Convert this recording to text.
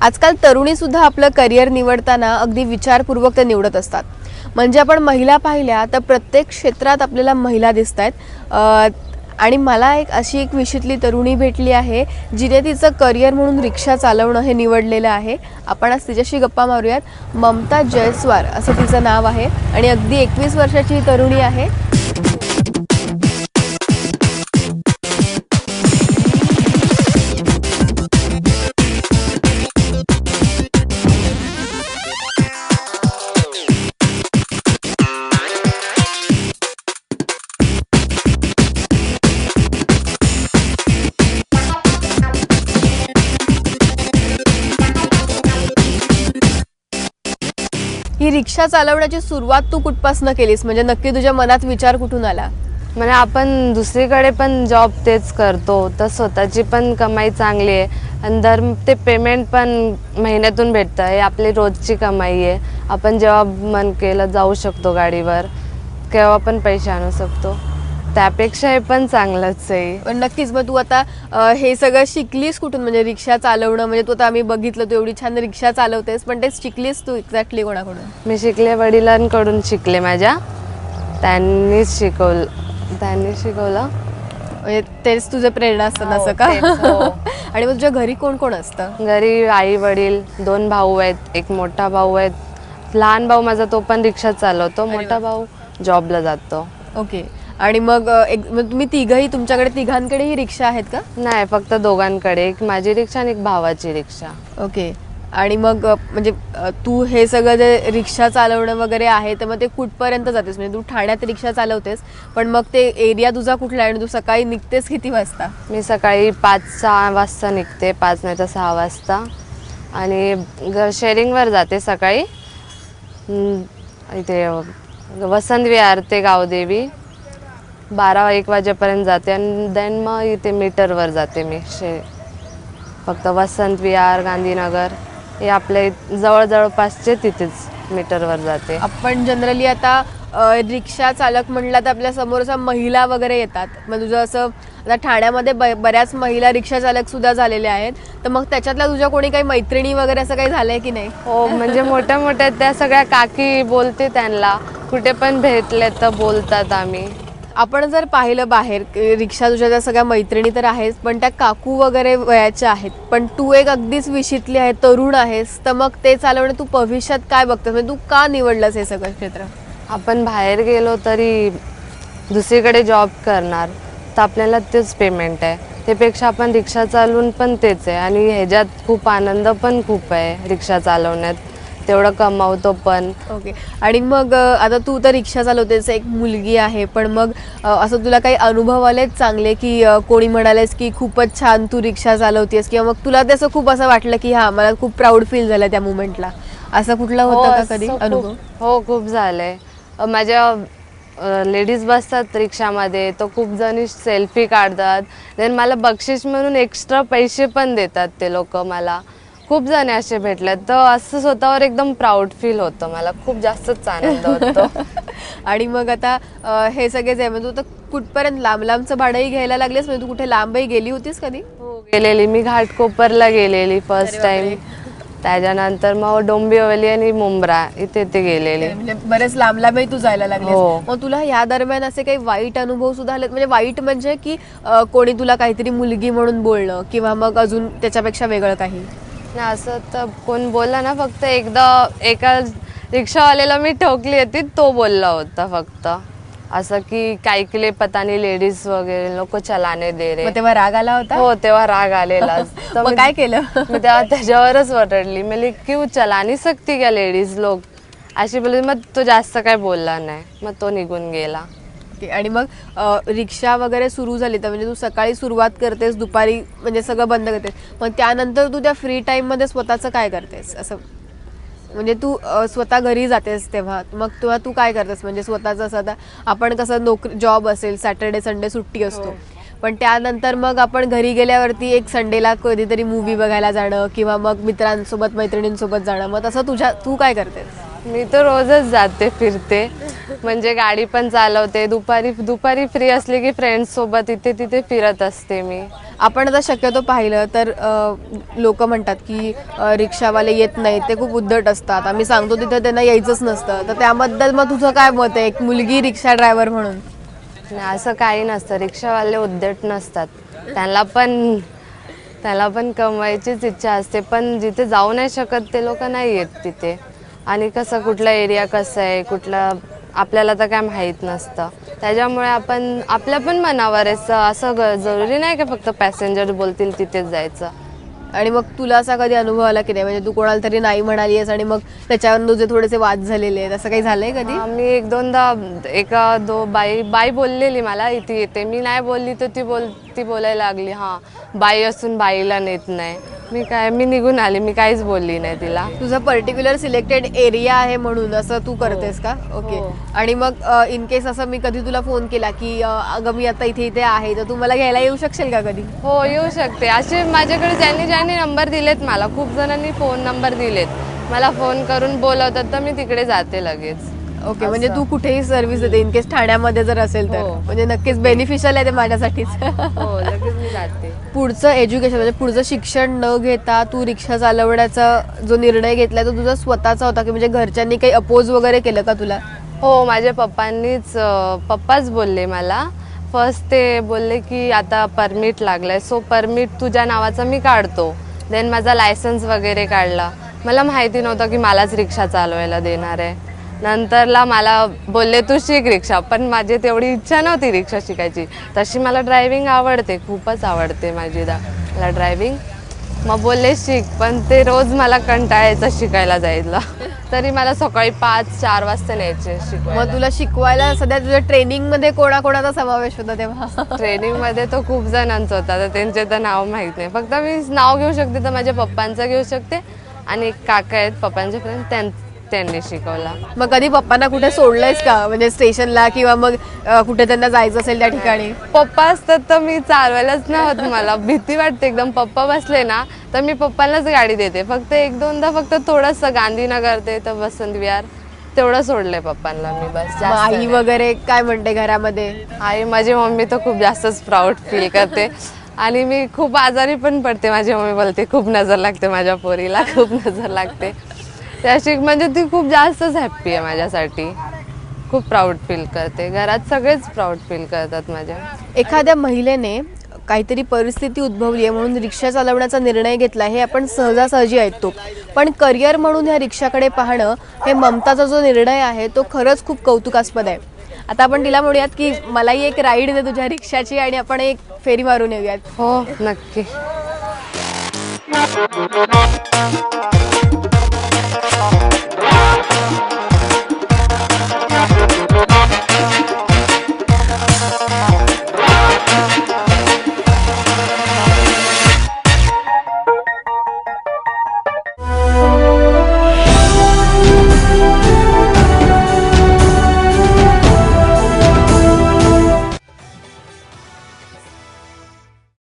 आजकाल तरुणी सुद्धा आपलं करिअर निवडताना अगदी विचारपूर्वक ते निवडत असतात. म्हणजे आपण महिला पाहिल्या तर प्रत्येक क्षेत्रात आपल्याला महिला दिसतायत. आणि मला अशी एक विषयातली तरुणी भेटली आहे जिने तिचं करिअर म्हणून रिक्षा चालवणं हे निवडलेलं आहे. आपण आज तिच्याशी गप्पा मारूयात. ममता जयस्वार असं तिचं नाव आहे आणि अगदी 21 वर्षाची ही तरुणी आहे. ही रिक्षा चालवण्याची सुरुवात तू कुठपासून केलीस? म्हणजे नक्की तुझ्या मनात विचार कुठून आला? म्हणजे आपण दुसरीकडे पण जॉब तेच करतो तर स्वतःची पण कमाई चांगली आहे आणि दर ते पेमेंट पण महिन्यातून भेटतं. हे आपली रोजची कमाई आहे. आपण जेव्हा मन केलं जाऊ शकतो गाडीवर, केव्हा पण पैसे आणू शकतो. त्यापेक्षा हे पण चांगलंच आहे. पण नक्कीच. मग तू आता हे सगळं शिकलीस कुठून? म्हणजे रिक्षा चालवणं म्हणजे तू आता आम्ही बघितलं तू एवढी छान रिक्षा चालवतेस, पण ते शिकलीस तू एक्झॅक्टली कोणाकडून? मी शिकले वडिलांकडून शिकले माझ्या. त्यांनीच शिकवलं. म्हणजे तेच तुझे प्रेरणा असतात असं का? आणि मग तुझ्या घरी कोण कोण असतं? घरी आई वडील, 2 भाऊ आहेत, एक मोठा भाऊ आहे. लहान भाऊ माझा तो पण रिक्षा चालवतो, मोठा भाऊ जॉबला जातो. ओके. आणि मग तुम्ही तिघही, तुमच्याकडे तिघांकडेही रिक्षा आहेत का? नाही, फक्त दोघांकडे, एक माझी रिक्षा आणि एक भावाची रिक्षा. ओके. आणि मग म्हणजे तू हे सगळं जे रिक्षा चालवणं वगैरे आहे तर मग ते कुठपर्यंत जातेस? म्हणजे तू ठाण्यात रिक्षा चालवतेस, पण मग ते एरिया तुझा कुठला आहे आणि तू सकाळी निघतेस किती वाजता? मी सकाळी 5-6 वाजता निघते, 5 नाही तर 6 वाजता. आणि शेअरिंगवर जाते सकाळी. इथे वसंत विहार ते गावदेवी 12-1 वाजेपर्यंत जाते आणि देन मग इथे मीटरवर जाते मी. फक्त वसंत विहार, गांधीनगर हे आपले जवळपासचे तिथेच मीटरवर जाते. आपण जनरली आता रिक्षा चालक म्हणला तर आपल्या समोरचा महिला वगैरे येतात. मग तुझं असं आता ठाण्यामध्ये बऱ्याच महिला रिक्षा चालक सुद्धा झालेल्या आहेत, तर मग त्याच्यातल्या तुझ्या कोणी काही मैत्रिणी वगैरे असं काही झालंय की नाही? हो, म्हणजे मोठ्या मोठ्या त्या सगळ्या काकी बोलते, त्यांना कुठे पण भेटले तर बोलतात आम्ही. आपण जर पाहिलं बाहेर रिक्षा तुझ्या त्या सगळ्या मैत्रिणी तर आहेस, पण त्या काकू वगैरे वयाच्या आहेत, पण तू एक अगदीच विशीतली आहे, तरुण आहेस, तर मग ते चालवणं तू भविष्यात काय बघतोस? म्हणजे तू का निवडलंस हे सगळं क्षेत्र? आपण बाहेर गेलो तरी दुसरीकडे जॉब करणार तर आपल्याला तेच पेमेंट आहे. त्यापेक्षा आपण रिक्षा चालवून पण तेच आहे आणि ह्याच्यात खूप आनंद पण खूप आहे रिक्षा चालवण्यात. तेवढं कमावतो पण. ओके. आणि मग आता तू तर रिक्षा चालवतेस, एक मुलगी आहे, पण मग असं तुला काही अनुभव आलेत चांगले की कोणी म्हणालेस की खूपच छान तू रिक्षा चालवतेस, किंवा मग तुला त्याचं खूप असं वाटलं की हा मला खूप प्राऊड फील झालं त्या मुमेंटला, असं कुठलं होतं का कधी अनुभव? हो, खूप झालंय. माझ्या लेडीज बसतात रिक्षामध्ये, तर खूप जणी सेल्फी काढतात. देन मला बक्षीस म्हणून एक्स्ट्रा पैसे पण देतात ते लोक. मला खूप जण असे भेटले, तर असं स्वतःवर एकदम प्राऊड फील होतं. मला खूप जास्तच आनंद होतो. आणि मग आता हे सगळे जे म्हणजे तू तर कुठपर्यंत लांबचं भाडंही घ्यायला लागलेस? म्हणजे तू कुठे लांबही गेली होतीस कधी? हो, गेलेली मी. घाटकोपरला गेलेली फर्स्ट टाइम. त्याच्यानंतर मग डोंबिवली आणि मुंब्रा इथे गेलेली. म्हणजे बरेच लांबही तू जायला लागलेस. हो. मग तुला या दरम्यान असे काही वाईट अनुभव सुद्धा आले? म्हणजे वाईट म्हणजे की कोणी तुला काहीतरी मुलगी म्हणून बोलणं, किंवा मग अजून त्याच्यापेक्षा वेगळं काही? नाही, असं तर कोण बोलला ना. फक्त एकदा एका रिक्षावाल्याला मी ठोकली होती, तो बोलला होता फक्त असं की काय केले पता नाही, लेडीज वगैरे लोक चलाने दे रे. तेव्हा राग आला होता? हो, तेव्हा राग आलेला. तर मग काय केलं? मी तेव्हा त्याच्यावरच वरडली. मी क्यू चला नाही सकती क्या लेडीज लोग, अशी बोलली. मग तो जास्त काय बोलला नाही, मग तो निघून गेला. आणि मग रिक्षा वगैरे सुरू झाली तर म्हणजे तू सकाळी सुरुवात करतेस, दुपारी म्हणजे सगळं बंद करतेस, मग त्यानंतर तू त्या फ्री टाइम मध्ये स्वतःचं काय करतेस? असं म्हणजे तू स्वतः घरी जातेस तेव्हा तू काय करतेस? म्हणजे स्वतःचं असं, आता आपण कसं नोकरी जॉब असेल, सॅटर्डे संडे सुट्टी असतो, पण त्यानंतर मग आपण घरी गेल्यावरती एक संडेला कधीतरी मूवी बघायला जाणं, किंवा मग मित्रांसोबत मैत्रिणींसोबत जाणं, मग तसं तू काय करतेस? मी तर रोजच जाते, फिरते. म्हणजे गाडी पण चालवते, दुपारी दुपारी फ्री असली की फ्रेंड्स सोबत इथे तिथे फिरत असते मी. आपण आता शक्यतो पाहिलं तर लोक म्हणतात की रिक्षावाले येत नाहीत, ते खूप उद्धट असतात, आम्ही सांगतो तिथे त्यांना यायचंच नसतं. तर त्याबद्दल मग तुझं काय मत आहे एक मुलगी रिक्षा ड्रायव्हर म्हणून? नाही, असं काही नसतं. रिक्षावाले उद्धट नसतात. त्याला पण कमवायचीच इच्छा असते, पण जिथे जाऊ नाही शकत ते लोक नाही येत तिथे. आणि कसं कुठला एरिया कसं आहे कुठला आपल्याला तर काय माहीत नसतं. त्याच्यामुळे आपण आपल्या पण मनावर आहे. असं जरुरी नाही की फक्त पॅसेंजर बोलतील तिथेच जायचं. आणि मग तुला असा कधी अनुभव आला की नाही, म्हणजे तू कोणाला तरी नाही म्हणाली आहेस आणि मग त्याच्यावर तुझे थोडेसे वाद झालेले आहेत, असं काही झालंय कधी? मी एक दोनदा बाई बोललेली मला इथे येते, मी नाही बोलली तर ती बोलायला लागली, हां बाई असून बाईला नेत नाही. मी निघून आली, मी काहीच बोलली नाही तिला. तुझा पर्टिक्युलर सिलेक्टेड एरिया आहे म्हणून असं तू करतेस का? ओके. हो. आणि मग इन केस असं मी कधी तुला फोन केला की अगं मी आता इथे इथे आहे, तर तू मला घ्यायला येऊ शकशील का कधी? हो, येऊ शकते. असे माझ्याकडे ज्यांनी नंबर दिलेत मला, खूप जणांनी फोन नंबर दिलेत, मला फोन करून बोलवतात तर मी तिकडे जाते लगेच. ओके. म्हणजे तू कुठेही सर्व्हिस देते इन केस ठाण्यामध्ये जर असेल तर? हो. म्हणजे नक्कीच बेनिफिशियल आहे ते माझ्यासाठीच. हो, लगेच मी जाते. पुढचं एज्युकेशन म्हणजे पुढचं शिक्षण न घेता तू रिक्षा चालवण्याचा जो निर्णय घेतलाय तो तुझा स्वतःचा होता की म्हणजे घरच्यांनी काही अपोज वगैरे केलं का तुला? हो, माझ्या पप्पाच बोलले मला. फर्स्ट ते बोलले की आता परमिट लागलाय, सो परमिट तुझ्या नावाचा मी काढतो. देन माझा लायसन्स वगैरे काढला. मला माहिती नव्हतं की मलाच रिक्षा चालवायला देणार आहे. नंतरला मला बोलले तू शिक रिक्षा, पण माझी तेवढी इच्छा नव्हती रिक्षा शिकायची. तशी मला ड्रायव्हिंग आवडते, खूपच आवडते मला ड्रायव्हिंग. मग बोलले शिक, पण ते रोज मला कंटाळायचं शिकायला जायला. तरी मला सकाळी 5-4 वाजता न्यायचे शिकवायला. मग तुला शिकवायला सध्या तुझ्या ट्रेनिंग मध्ये कोणाकोणाचा समावेश होता तेव्हा? ट्रेनिंग मध्ये तो खूप जणांचा होता, तर त्यांचे तर नाव माहित नाही. फक्त मी नाव घेऊ शकते तर माझ्या पप्पांचं घेऊ शकते, आणि एक काका आहेत पप्पांचे फ्रेंड, त्यांनी शिकवला. मग कधी पप्पांना कुठे सोडलंयस का, म्हणजे स्टेशनला किंवा मग कुठे त्यांना जायचं असेल त्या ठिकाणी? पप्पा असतात तर मी चालवायलाच नाही होत, मला भीती वाटते एकदम. पप्पा बसले ना तर मी पप्पांनाच गाडी देते. फक्त एक दोनदा फक्त थोडंसं गांधीनगर ते तर वसंत विहार तेवढं सोडलंय पप्पांना मी, बस. मग जास्त आई नाही. वगैरे काय म्हणते घरामध्ये? माझी मम्मी तर खूप जास्तच प्राऊड फील करते. आणि मी खूप आजारी पण पडते, माझी मम्मी बोलते खूप नजर लागते माझ्या पोरीला, खूप नजर लागते. त्याशी म्हणजे ती खूप जास्तच हॅप्पी आहे माझ्यासाठी, खूप प्राऊड फील करते. घरात सगळेच प्राऊड फील करतात माझ्या. एखाद्या महिलेने काहीतरी परिस्थिती उद्भवली आहे म्हणून रिक्षा चालवण्याचा निर्णय घेतला हे आपण सहजासहजी ऐकतो, पण करिअर म्हणून ह्या रिक्षाकडे पाहणं हे ममताचा जो निर्णय आहे तो खरंच खूप कौतुकास्पद आहे. आता आपण तिला म्हणूयात की मलाही एक राईड दे तुझ्या रिक्षाची आणि आपण एक फेरी मारून येऊयात. हो, नक्की.